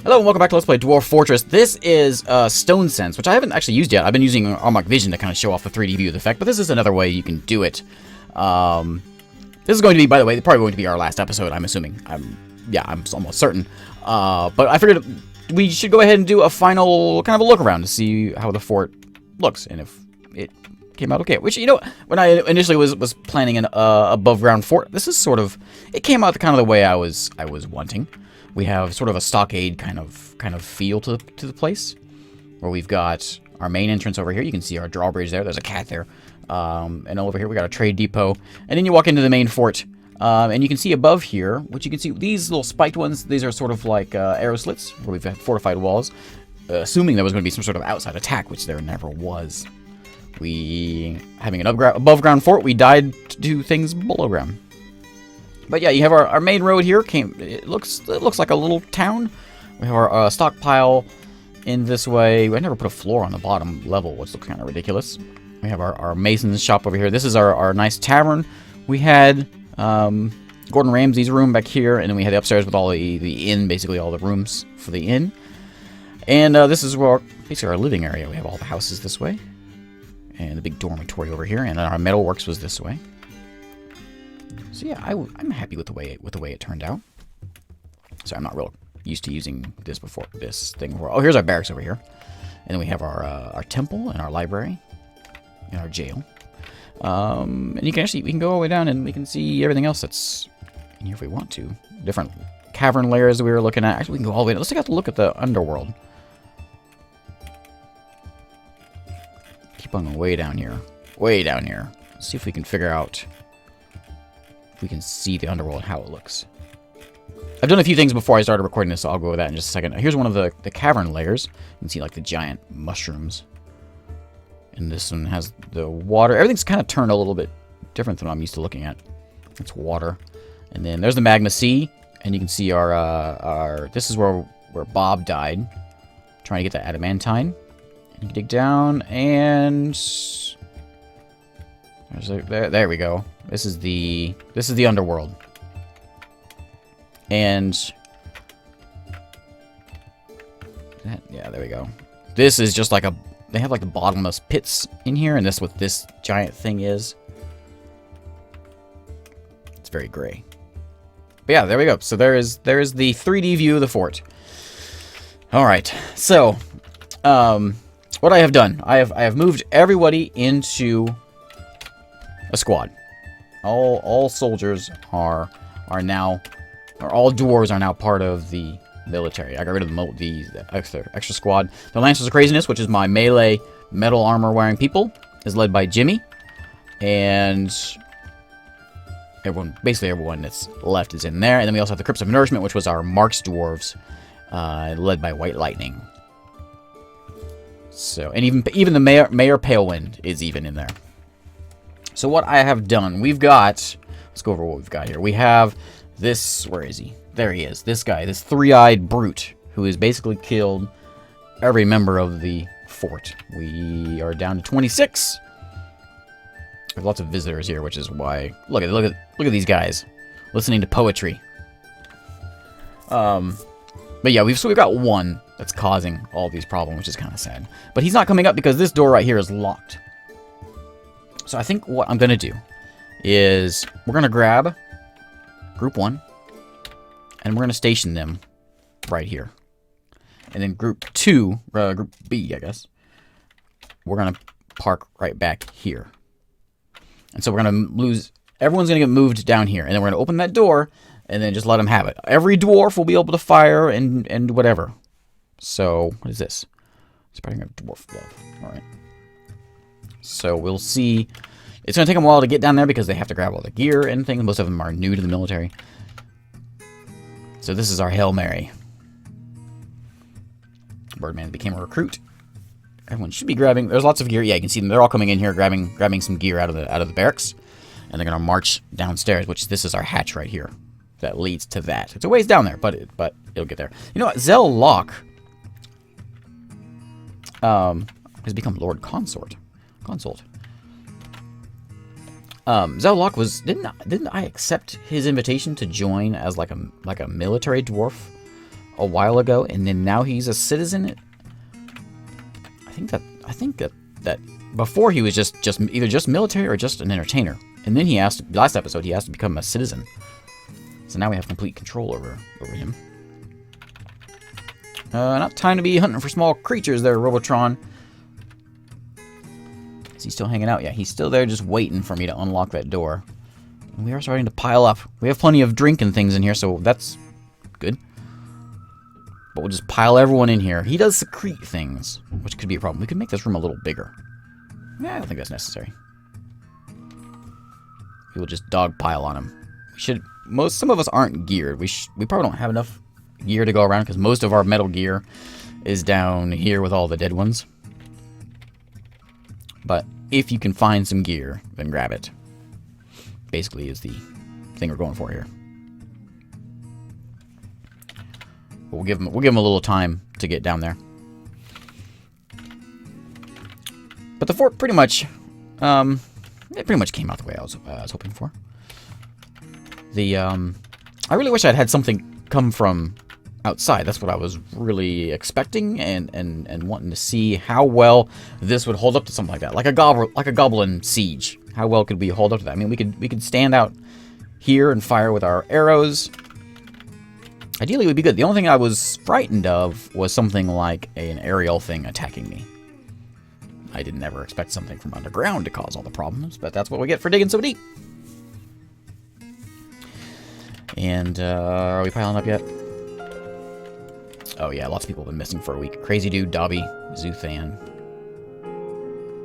Hello and welcome back to Let's Play Dwarf Fortress. This is Stone Sense, which I haven't actually used yet. I've been using Armok Vision to kind of show off the 3D view of the effect, but this is another way you can do it. This is going to be, by the way, probably going to be our last episode, I'm assuming. I'm almost certain. But I figured we should go ahead and do a final kind of a look around to see how the fort looks and if it came out okay. Which, you know, when I initially was planning an above ground fort, this is sort of, it came out kind of the way I was wanting. We have sort of a stockade kind of feel to the place, where we've got our main entrance over here. You can see our drawbridge there. There's a cat there. And over here we got a trade depot. And then you walk into the main fort, and you can see above here, which you can see these little spiked ones. These are sort of like arrow slits, where we've got fortified walls, assuming there was going to be some sort of outside attack, which there never was. We, having an above ground fort, we died to do things below ground. But yeah, you have our main road here. It looks like a little town. We have our stockpile in this way. I never put a floor on the bottom level, which looks kind of ridiculous. We have our mason's shop over here. This is our nice tavern. We had Gordon Ramsay's room back here, and then we had the upstairs with all the inn, basically all the rooms for the inn. And this is where basically our living area. We have all the houses this way, and the big dormitory over here, and our metalworks was this way. So yeah, I'm happy with the way it turned out. So I'm not real used to using this thing before. Oh, here's our barracks over here, and then we have our temple and our library and our jail. And we can go all the way down and we can see everything else that's in here if we want to. Different cavern layers that we were looking at. Actually, we can go all the way down. Let's take a look at the underworld. Keep on going way down here. Way down here. Let's see if we can figure out if we can see the underworld, how it looks. I've done a few things before I started recording this, so I'll go over that in just a second. Here's one of the cavern layers. You can see like the giant mushrooms. And this one has the water. Everything's kind of turned a little bit different than what I'm used to looking at. It's water. And then there's the magma sea. And you can see our this is where Bob died, trying to get that adamantine. And you can dig down and there we go. This is the underworld. And yeah, there we go. This is just like they have like the bottomless pits in here, and this is what this giant thing is. It's very gray. But yeah, there we go. So there is the 3D view of the fort. All right. So, what I have done, I have moved everybody into a squad. All soldiers are now, or all dwarves are now part of the military. I got rid of the extra squad. The Lancers of Craziness, which is my melee metal armor wearing people, is led by Jimmy, and basically everyone that's left is in there. And then we also have the Crypts of Nourishment, which was our Marks dwarves, led by White Lightning. So, and even the Mayor Palewind is even in there. So what I have done, we've got, let's go over what we've got here. We have this, where is he? There he is. This guy, this three-eyed brute, who has basically killed every member of the fort. We are down to 26. There's lots of visitors here, which is why, look at these guys listening to poetry. But yeah, we've got one that's causing all these problems, which is kind of sad. But he's not coming up because this door right here is locked. So I think what I'm going to do is we're going to grab Group 1, and we're going to station them right here. And then Group 2, Group B, I guess, we're going to park right back here. And so we're going to lose, everyone's going to get moved down here. And then we're going to open that door, and then just let them have it. Every dwarf will be able to fire and whatever. So, what is this? Spreading of dwarf love. All right. So we'll see. It's going to take them a while to get down there because they have to grab all the gear and things. Most of them are new to the military. So this is our Hail Mary. Birdman became a recruit. Everyone should be grabbing. There's lots of gear. Yeah, you can see them. They're all coming in here grabbing some gear out of the barracks. And they're going to march downstairs, which this is our hatch right here. That leads to that. It's a ways down there, but it'll get there. You know what? Zell Locke has become Lord Consort. Zell Locke was didn't I accept his invitation to join as like a military dwarf a while ago, and then now he's a citizen. I think that before he was just either just military or just an entertainer, and then he asked last episode he asked to become a citizen. So now we have complete control over him. Not time to be hunting for small creatures there, Robotron. Is he still hanging out? Yeah, he's still there just waiting for me to unlock that door. And we are starting to pile up. We have plenty of drink and things in here, so that's good. But we'll just pile everyone in here. He does secrete things, which could be a problem. We could make this room a little bigger. Yeah, I don't think that's necessary. We will just dog pile on him. Some of us aren't geared. We probably don't have enough gear to go around because most of our metal gear is down here with all the dead ones. But if you can find some gear, then grab it. Basically is the thing we're going for here. But we'll give him a little time to get down there. But the fort pretty much it pretty much came out the way I was hoping for. I really wish I'd had something come from outside. That's what I was really expecting and wanting to see how well this would hold up to something like that, like a goblin siege. How well could we hold up to that? I mean, we could stand out here and fire with our arrows. Ideally, it would be good. The only thing I was frightened of was something like an aerial thing attacking me. I didn't ever expect something from underground to cause all the problems, but that's what we get for digging so deep. And, are we piling up yet? Oh yeah, lots of people have been missing for a week. Crazy Dude, Dobby, Zoothan.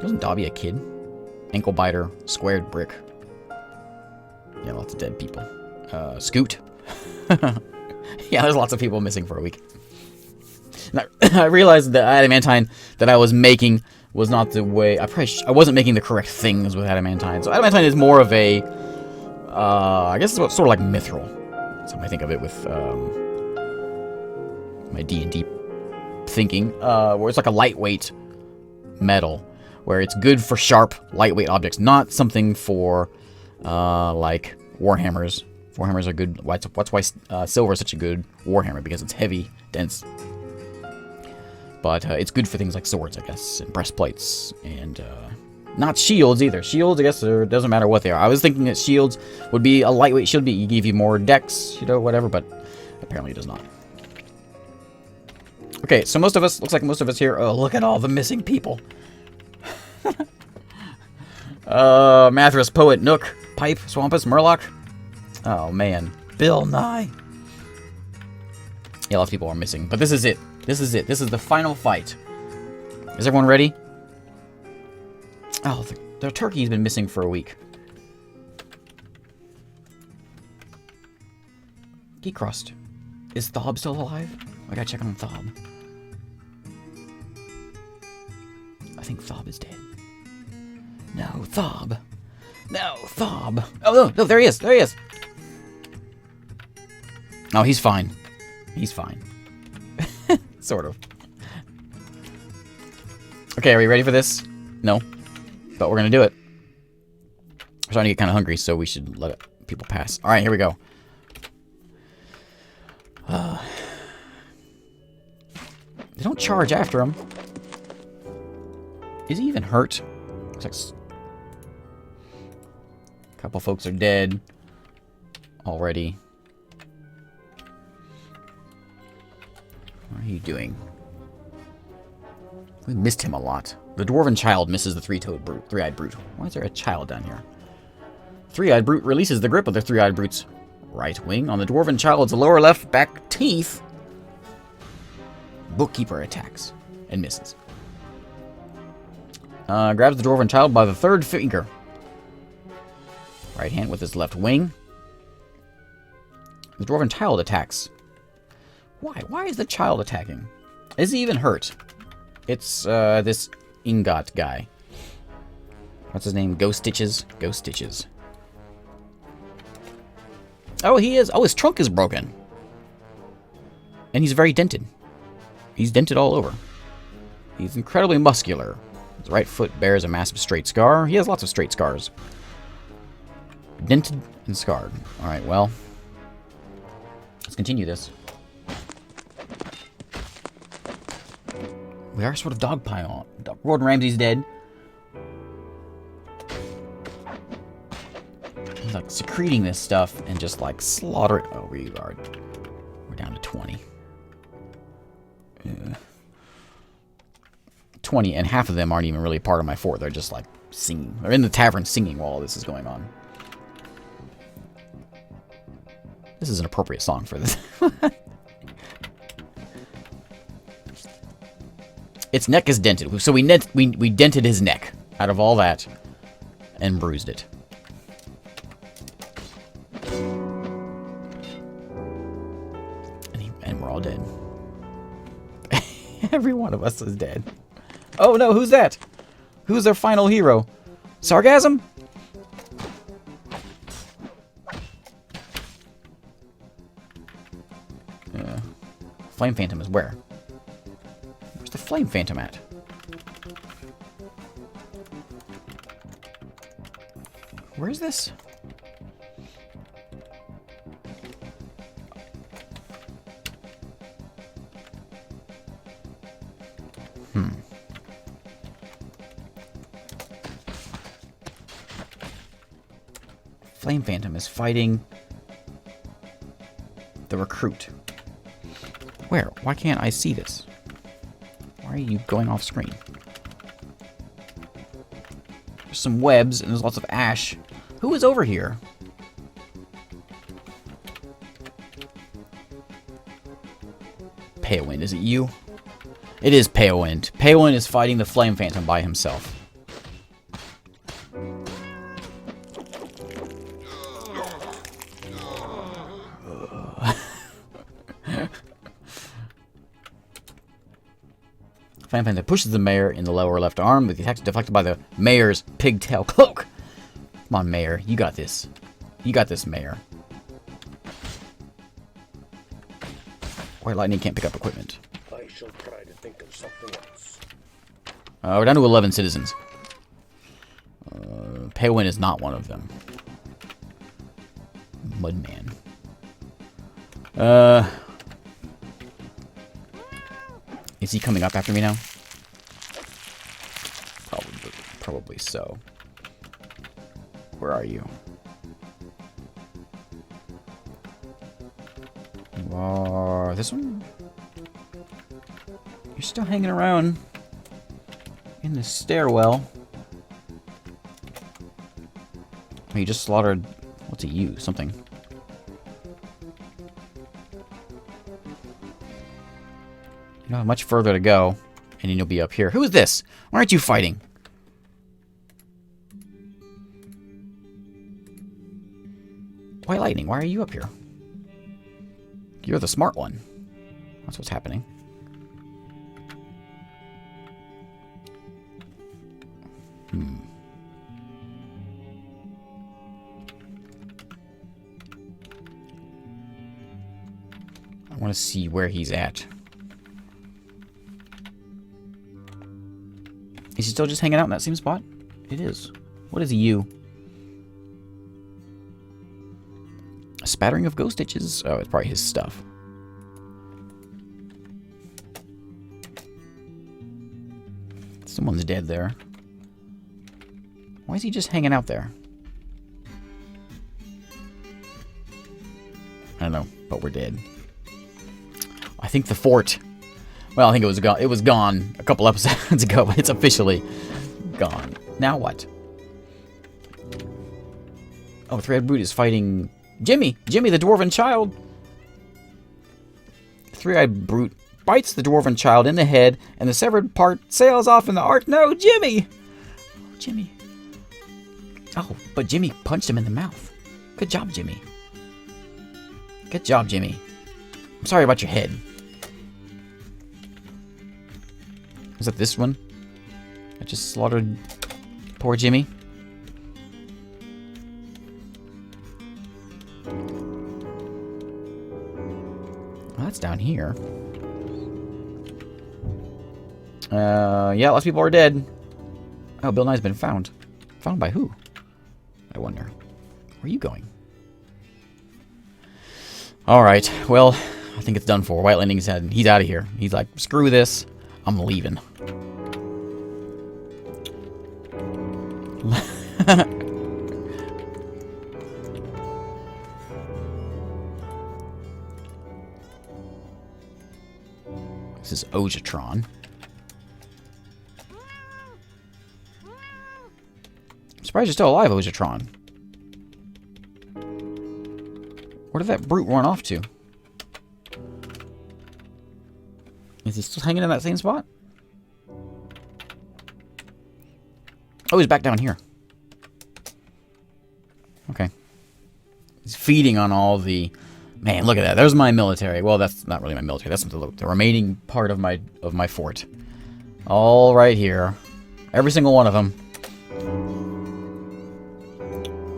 Wasn't Dobby a kid? Ankle Biter, Squared Brick. Yeah, lots of dead people. Scoot. Yeah, there's lots of people missing for a week. And I realized that adamantine that I was making was not the way... I wasn't making the correct things with adamantine. So adamantine is more of a... I guess it's sort of like mithril. So I think of it with my D&D thinking, where it's like a lightweight metal, where it's good for sharp, lightweight objects, not something for like warhammers. Warhammers are good. That's why silver is such a good warhammer, because it's heavy, dense. But it's good for things like swords, I guess, and breastplates, and not shields either. Shields, I guess, it doesn't matter what they are. I was thinking that shields would be a lightweight shield, give you more dex, whatever, but apparently it does not. Okay, so looks like most of us here, oh, look at all the missing people. Mathras, Poet, Nook, Pipe, Swampus, Murloc. Oh, man. Bill Nye. Yeah, lots of people are missing, but this is it. This is it. This is the final fight. Is everyone ready? Oh, the turkey's been missing for a week. Geek Crust. Is Thob still alive? I gotta check on Thob. I think Thob is dead. No, Thob. No, Thob. Oh, no, there he is. There he is. Oh, he's fine. He's fine. Sort of. Okay, are we ready for this? No. But we're gonna do it. We're starting to get kind of hungry, so we should let people pass. Alright, here we go. They don't charge after him. Is he even hurt? Looks like a couple folks are dead already. What are you doing? We missed him a lot. The Dwarven Child misses the Three-Eyed Brute. Why is there a child down here? Three-Eyed Brute releases the grip of the Three-Eyed Brute's right wing on the Dwarven Child's lower left back teeth. Bookkeeper attacks and misses. Grabs the Dwarven Child by the third finger. Right hand with his left wing. The Dwarven Child attacks. Why? Why is the child attacking? Is he even hurt? It's this Ingot guy. What's his name? Ghost Stitches? Ghost Stitches. Oh, he is. Oh, his trunk is broken. And he's very dented. He's dented all over. He's incredibly muscular. His right foot bears a massive straight scar. He has lots of straight scars. Dented and scarred. Alright, well. Let's continue this. We are sort of dogpiling. Gordon Ramsay's dead. He's like secreting this stuff and just like slaughter it. Oh, we're down to 20. 20, and half of them aren't even really part of my fort. They're just like singing. They're in the tavern singing while all this is going on. This is an appropriate song for this. Its neck is dented. So we dented his neck out of all that and bruised it. And we're all dead. Every one of us is dead. Oh no, who's that? Who's their final hero? Sargasm? Flame Phantom is where? Where's the Flame Phantom at? Where is this? Flame Phantom is fighting the recruit. Where? Why can't I see this? Why are you going off screen? There's some webs and there's lots of ash. Who is over here? Peowind, is it you? It is Peowind. Peowind is fighting the Flame Phantom by himself. Flame Phantom pushes the mayor in the lower left arm, with the attack deflected by the mayor's pigtail cloak. Come on, mayor. You got this. You got this, mayor. White Lightning can't pick up equipment. I shall try to think of something else. We're down to 11 citizens. Peowind is not one of them. Mudman. Is he coming up after me now? Probably so. Where are you? You are this one? You're still hanging around in the stairwell. Oh, you just slaughtered. What's it you? Something. You don't have much further to go, and then you'll be up here. Who is this? Why aren't you fighting? White Lightning, why are you up here? You're the smart one. That's what's happening. I want to see where he's at. Is he still just hanging out in that same spot? It is. What is you? A spattering of ghost stitches. Oh, it's probably his stuff. Someone's dead there. Why is he just hanging out there? I don't know, but we're dead. I think the fort. Well, I think it was gone. It was gone a couple episodes ago, but it's officially gone. Now what? Oh, Three-Eyed Brute is fighting Jimmy. Jimmy, the dwarven child. Three-Eyed Brute bites the dwarven child in the head, and the severed part sails off in the arc. No, Jimmy! Oh, Jimmy. Oh, but Jimmy punched him in the mouth. Good job, Jimmy. Good job, Jimmy. I'm sorry about your head. Was that this one? I just slaughtered poor Jimmy. Well, that's down here. Yeah, lots of people are dead. Oh, Bill Nye's been found. Found by who? I wonder. Where are you going? Alright, well, I think it's done for. White Lightning's head. He's out of here. He's like, screw this. I'm leaving. This is Ogatron. I'm surprised you're still alive, Ogatron. Where did that brute run off to? Is he still hanging in that same spot? Oh, he's back down here. Okay. He's feeding on all the... Man, look at that. There's my military. Well, that's not really my military. That's the remaining part of my fort. All right here. Every single one of them.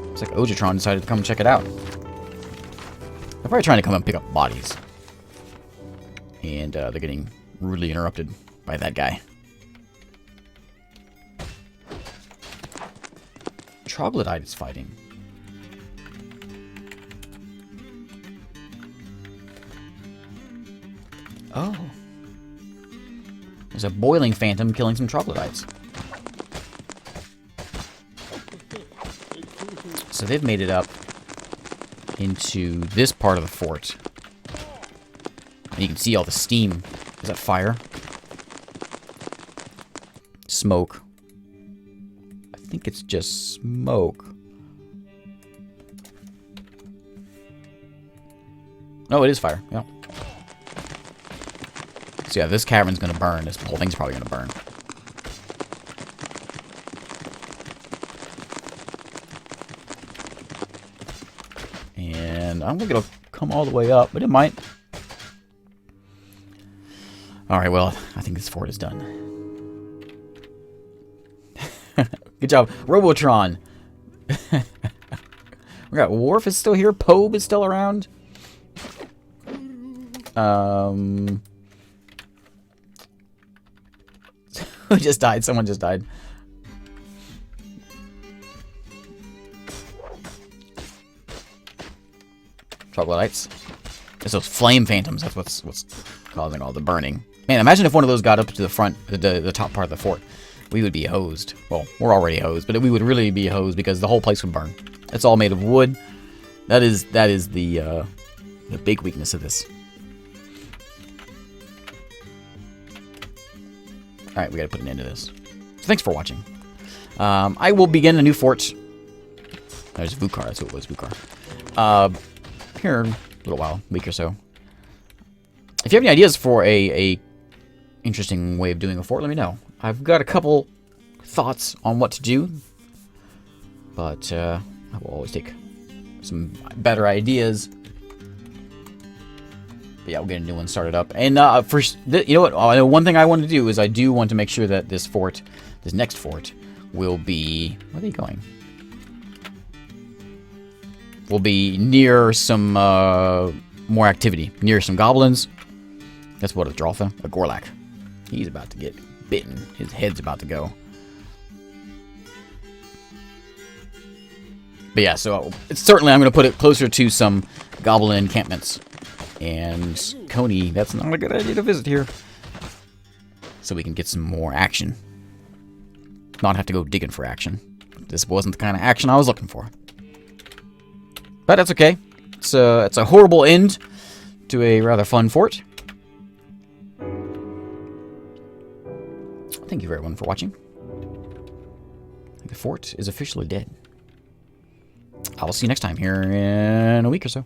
Looks like Ogatron decided to come check it out. They're probably trying to come and pick up bodies. And they're getting rudely interrupted by that guy. Troglodyte is fighting. Oh. There's a boiling phantom killing some troglodytes. So they've made it up into this part of the fort. And you can see all the steam. Is that fire? Smoke. I think it's just smoke. Oh, it is fire. Yeah. So yeah, this cavern's gonna burn. This whole thing's probably gonna burn. And I don't think it'll come all the way up, but it might. Alright, well, I think this fort is done. Good job. Robotron! We got Worf is still here. Pobe is still around. Who just died? Someone just died. Troglodytes. It's those flame phantoms. That's what's causing all the burning. Man, imagine if one of those got up to the front, the top part of the fort. We would be hosed. Well, we're already hosed, but we would really be hosed because the whole place would burn. It's all made of wood. That is the big weakness of this. Alright, we gotta put an end to this. So thanks for watching. I will begin a new fort. There's Vukar, that's who it was, Vukar. Here in a little while, week or so. If you have any ideas for a interesting way of doing a fort, let me know. I've got a couple thoughts on what to do, but I will always take some better ideas. But yeah, we'll get a new one started up. And first, you know what? One thing I want to do is I do want to make sure that this fort, this next fort, will be... Where are they going? Will be near some more activity. Near some goblins. That's what a Droltha, a Gorlak. He's about to get bitten. His head's about to go. But yeah, so certainly I'm going to put it closer to some goblin encampments. And Coney, that's not a good idea to visit here. So we can get some more action. Not have to go digging for action. This wasn't the kind of action I was looking for. But that's okay. It's a horrible end to a rather fun fort. Thank you everyone for watching. The fort is officially dead. I will see you next time here in a week or so.